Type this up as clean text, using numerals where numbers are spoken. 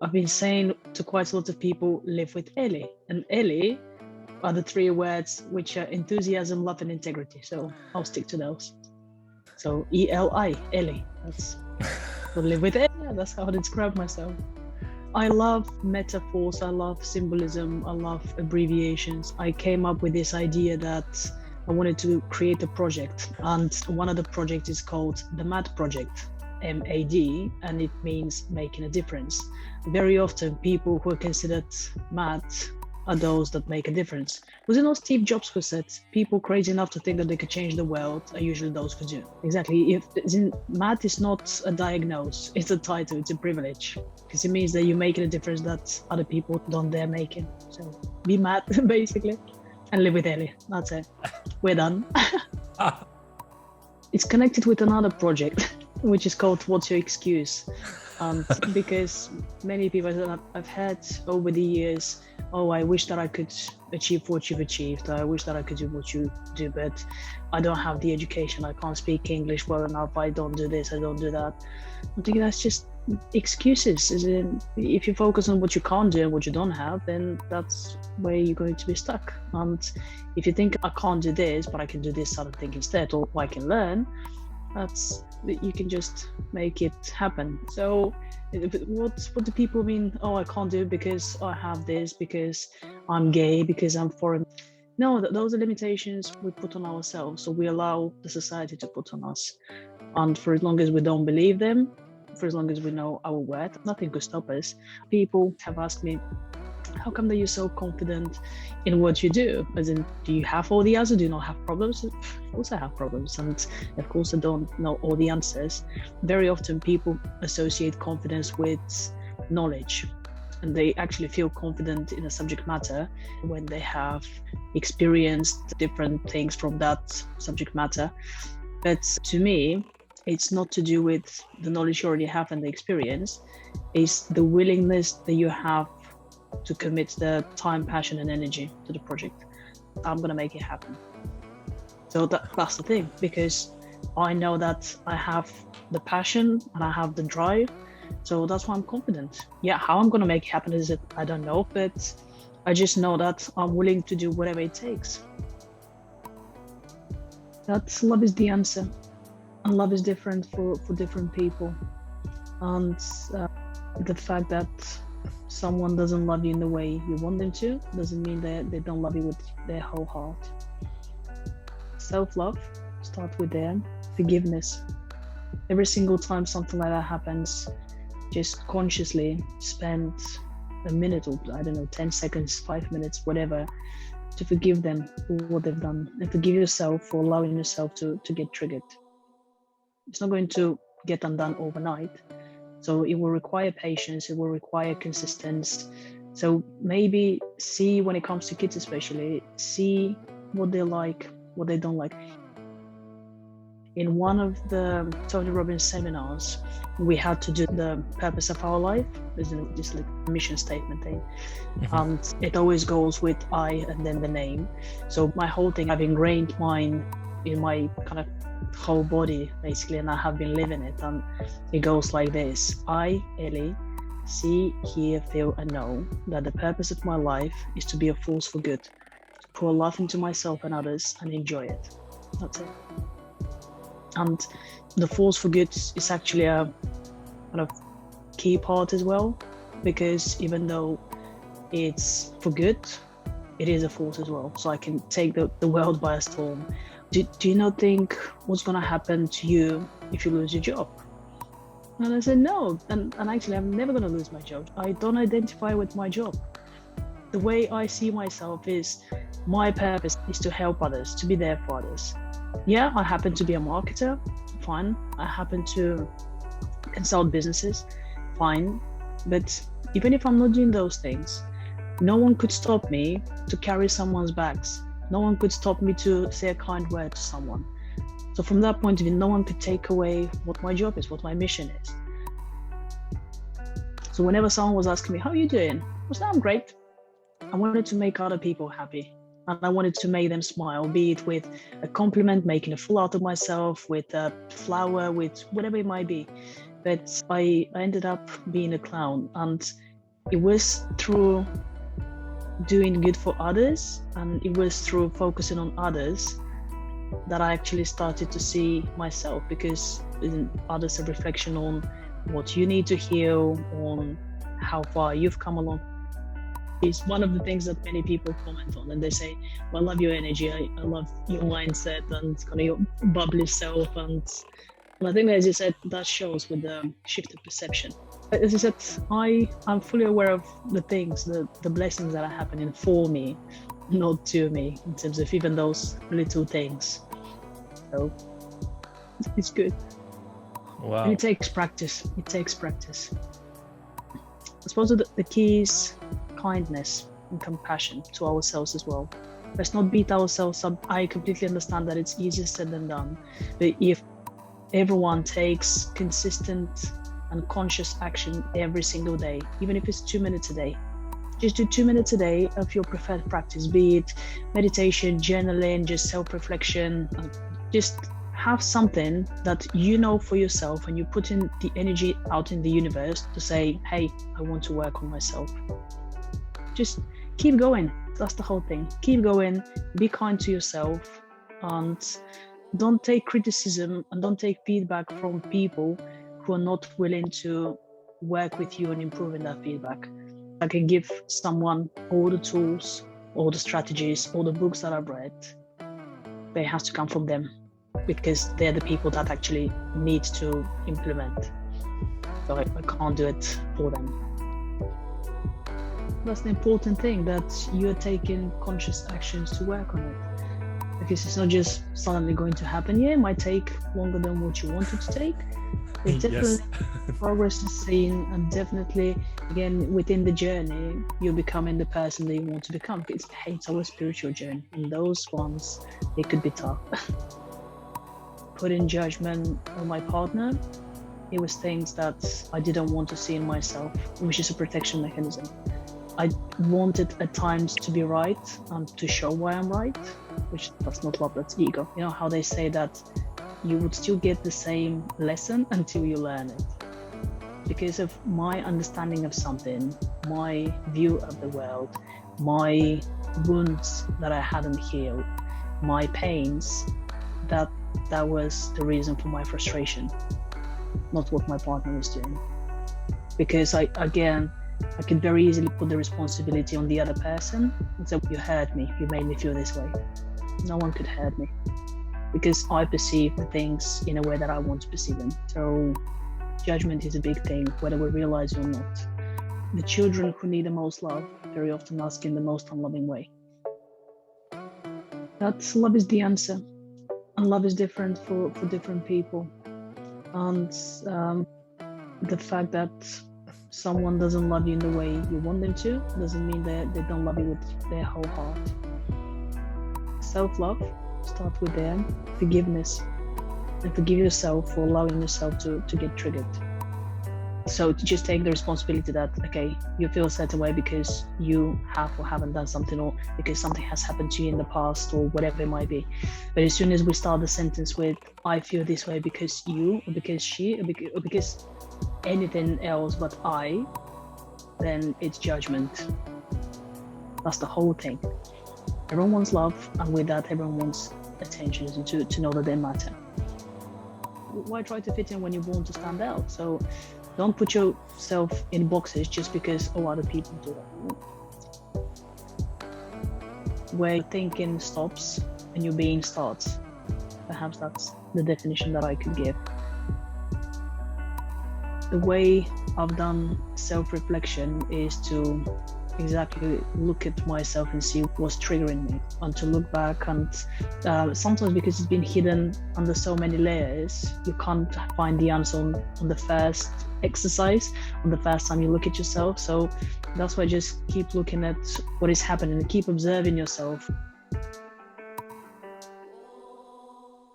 I've been saying to quite a lot of people, live with Eli. And Eli are the three words which are enthusiasm, love, and integrity. So I'll stick to those. So ELI, Eli. That's so live with Eli. That's how I describe myself. I love metaphors, I love symbolism, I love abbreviations. I came up with this idea that I wanted to create a project, and one of the projects is called the MAD project, MAD, and it means making a difference. Very often people who are considered mad are those that make a difference. Was it not Steve Jobs who said people crazy enough to think that they could change the world are usually those who do? Exactly. If mad is not a diagnosis, it's a title, it's a privilege, because it means that you're making a difference that other people don't dare making. So be mad, basically, and live with Eli. That's it. We're done. It's connected with another project, which is called What's Your Excuse? Because many people that I've had over the years, oh, I wish that I could achieve what you've achieved. I wish that I could do what you do, but I don't have the education. I can't speak English well enough. I don't do this, I don't do that. I'm thinking that's just excuses. If you focus on what you can't do and what you don't have, then that's where you're going to be stuck. And if you think I can't do this, but I can do this other thing instead, or I can learn, you can just make it happen. So what do people mean? Oh, I can't do it because I have this, because I'm gay, because I'm foreign. No, those are limitations we put on ourselves. So we allow the society to put on us. And for as long as we don't believe them, for as long as we know our worth, nothing could stop us. People have asked me, how come that you're so confident in what you do? As in, do you have all the answers? Do you not have problems? Of course I have problems, and of course I don't know all the answers. Very often people associate confidence with knowledge, and they actually feel confident in a subject matter when they have experienced different things from that subject matter. But to me, it's not to do with the knowledge you already have and the experience. It's the willingness that you have to commit the time, passion, and energy to the project. I'm gonna make it happen. So that's the thing, because I know that I have the passion and I have the drive. So that's why I'm confident. Yeah, how I'm gonna make it happen is it, I don't know, but I just know that I'm willing to do whatever it takes. That's love is the answer, and love is different for different people. And the fact that someone doesn't love you in the way you want them to doesn't mean that they don't love you with their whole heart. Self-love, start with them. Forgiveness. Every single time something like that happens, just consciously spend a minute, or I don't know, 10 seconds, 5 minutes, whatever, to forgive them for what they've done, and forgive yourself for allowing yourself to get triggered. It's not going to get undone overnight. So it will require patience, it will require consistency. So maybe see, when it comes to kids especially, see what they like, what they don't like. In one of the Tony Robbins seminars, we had to do the purpose of our life, just like a mission statement thing. And it always goes with I and then the name. So my whole thing, I've ingrained mine in my kind of whole body basically, and I have been living it, and it goes like this: I, Eli, see, hear, feel, and know that the purpose of my life is to be a force for good, to pour love into myself and others and enjoy it. That's it. And the force for good is actually a kind of key part as well, because even though it's for good, it is a force as well. So I can take the world by a storm. Do you not think what's going to happen to you if you lose your job? And I said, no. And actually, I'm never going to lose my job. I don't identify with my job. The way I see myself is my purpose is to help others, to be there for others. Yeah, I happen to be a marketer, fine. I happen to consult businesses, fine. But even if I'm not doing those things, no one could stop me to carry someone's bags. No one could stop me to say a kind word to someone. So from that point of view, no one could take away what my job is, what my mission is. So whenever someone was asking me, how are you doing? I said, I'm great. I wanted to make other people happy. And I wanted to make them smile, be it with a compliment, making a fool out of myself, with a flower, with whatever it might be. But I ended up being a clown. And it was through doing good for others, and it was through focusing on others that I actually started to see myself, because others are a reflection on what you need to heal, on how far you've come along. It's one of the things that many people comment on, and they say, well, I love your energy, I love your mindset and kind of your bubbly self, and I think, as you said, that shows with the shift of perception. As I said, I'm fully aware of the things, the blessings that are happening for me, not to me, in terms of even those little things. So it's good. Wow. And it takes practice. I suppose the key is kindness and compassion to ourselves as well. Let's not beat ourselves up. I completely understand that it's easier said than done. But if everyone takes consistent and conscious action every single day, even if it's 2 minutes a day, just do 2 minutes a day of your preferred practice, be it meditation, journaling, just self-reflection. Just have something that you know for yourself, and you put in the energy out in the universe to say, hey, I want to work on myself. Just keep going. That's the whole thing. Keep going, be kind to yourself, and don't take criticism and don't take feedback from people who are not willing to work with you on improving that feedback. I can give someone all the tools, all the strategies, all the books that I've read, but it has to come from them, because they're the people that actually need to implement. So I can't do it for them. That's the important thing, that you're taking conscious actions to work on it. Because it's not just suddenly going to happen. Yeah, it might take longer than what you want it to take. But definitely progress is seen, and definitely, again, within the journey, you're becoming the person that you want to become. It's our spiritual journey, and those ones, they could be tough. Putting judgment on my partner, it was things that I didn't want to see in myself, which is a protection mechanism. I wanted at times to be right and to show why I'm right, which that's not love, that's ego. You know how they say that you would still get the same lesson until you learn it. Because of my understanding of something, my view of the world, my wounds that I hadn't healed, my pains, that was the reason for my frustration, not what my partner was doing. Because I could very easily put the responsibility on the other person and say, you hurt me, you made me feel this way. No one could hurt me, because I perceive the things in a way that I want to perceive them. So judgment is a big thing, whether we realize it or not. The children who need the most love very often ask in the most unloving way. That love is the answer, and love is different for different people. And the fact that someone doesn't love you in the way you want them to doesn't mean that they don't love you with their whole heart. Self-love starts with their forgiveness, and forgive yourself for allowing yourself to get triggered. So to just take the responsibility that, okay, you feel a certain way because you have or haven't done something, or because something has happened to you in the past, or whatever it might be. But as soon as we start the sentence with, I feel this way because you, or because she, or because anything else but I, then it's judgment. That's the whole thing. Everyone wants love, and with that, everyone wants attention, and to know that they matter. Why try to fit in when you're born to stand out? So don't put yourself in boxes just because other people do it. Where thinking stops and your being starts. Perhaps that's the definition that I could give. The way I've done self-reflection is to exactly look at myself and see what's triggering me, and to look back, and sometimes because it's been hidden under so many layers, you can't find the answer on the first exercise, on the first time you look at yourself. So that's why I just keep looking at what is happening and keep observing yourself.